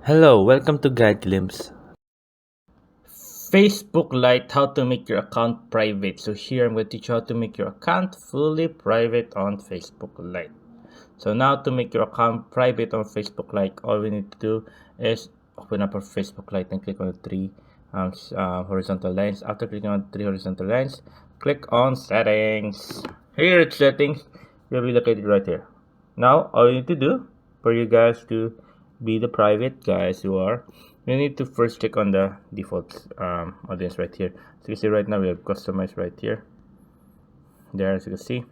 Hello, welcome to Guide Glimpse. Facebook Lite, how to make your account private. So here I'm going to teach you how to make your account fully private on Facebook Lite. So now to make your account private on Facebook Lite, all we need to do is open up our Facebook Lite and click on the three horizontal lines. After clicking on three horizontal lines, click on settings. Here it's settings, you'll be located right here. Now all you need to do for you guys to be the private guys you are, you need to first check on the default audience right here. So you see right now we have customized right here. There, as you can see.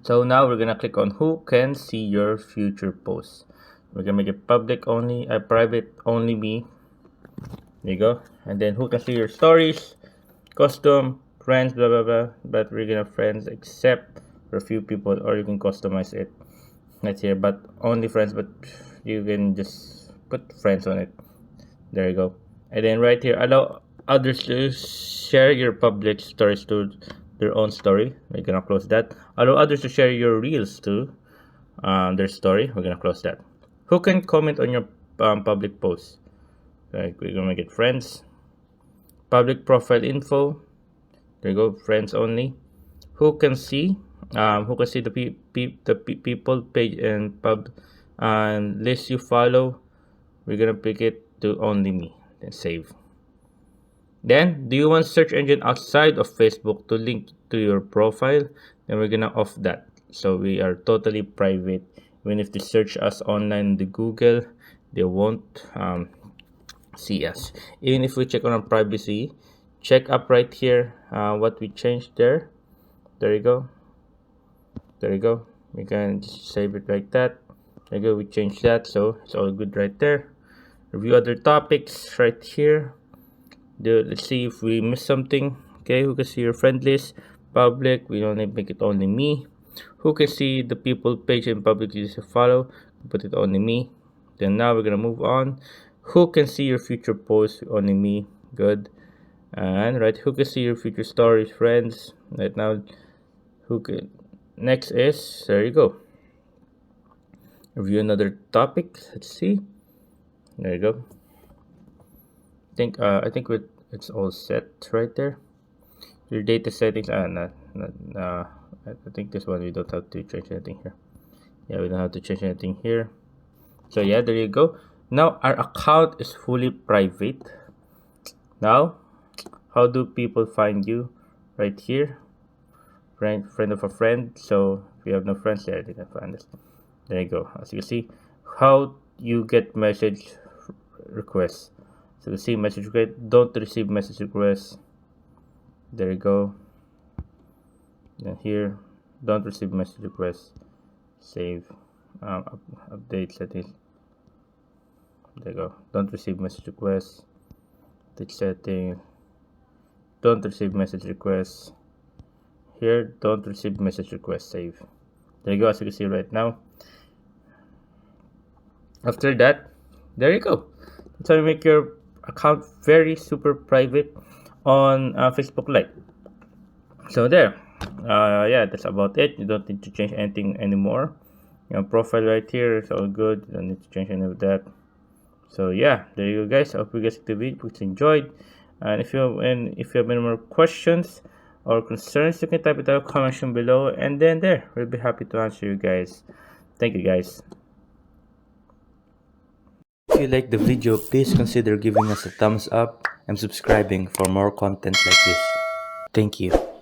So now we're gonna click on who can see your future posts. We're gonna make it public only, private only me. There you go. And then who can see your stories, custom, friends, blah blah blah. But we're gonna friends except for a few people, or you can customize it right here. But only friends, but you can just put friends on it. There you go. And then right here, allow others to share your public stories to their own story. We're gonna close that. Allow others to share your reels to their story. We're gonna close that. Who can comment on your public posts? Like we're gonna make it friends. Public profile info. There you go, friends only. Who can see? Who can see the people page and pub and list you follow? We're gonna pick it to only me. Then save. Then, do you want search engine outside of Facebook to link to your profile? Then we're gonna off that. So we are totally private. Even if they search us online in the Google, they won't see us. Even if we check on our privacy, check up right here what we changed there. There you go. There you go. We can just save it like that. There you go. We changed that, so it's all good right there. Review other topics right here. Let's see if we miss something. Okay, who can see your friend list? Public, we only make it only me. Who can see the people page and public list to follow? Put it only me. Then now we're gonna move on. Who can see your future posts? Only me. Good. And right, who can see your future stories, friends? Right now, who can? Next is, there you go. Review another topic. Let's see. There you go. I think it's all set right there. Your data settings. I think this one we don't have to change anything here. Yeah, we don't have to change anything here. So yeah, there you go. Now our account is fully private. Now, how do people find you? Right here, friend of a friend. So if you have no friends there, they can find us. There you go. As you can see, how you get message requests. So you see message request, don't receive message requests. There you go. And here, don't receive message requests. Save. Update settings. There you go. Don't receive message requests. Update settings. Don't receive message requests. Here, don't receive message requests. Save. There you go. As you can see right now. After that, there you go. That's how you make your account very super private on Facebook Lite. So there. Yeah, that's about it. You don't need to change anything anymore. Your profile right here is all good. You don't need to change any of that. So yeah, there you go, guys. I hope you guys the video, please enjoyed. And if you have any more questions or concerns, you can type it in the comment section below, and then there we'll be happy to answer you guys. Thank you, guys. If you like the video, please consider giving us a thumbs up and subscribing for more content like this. Thank you.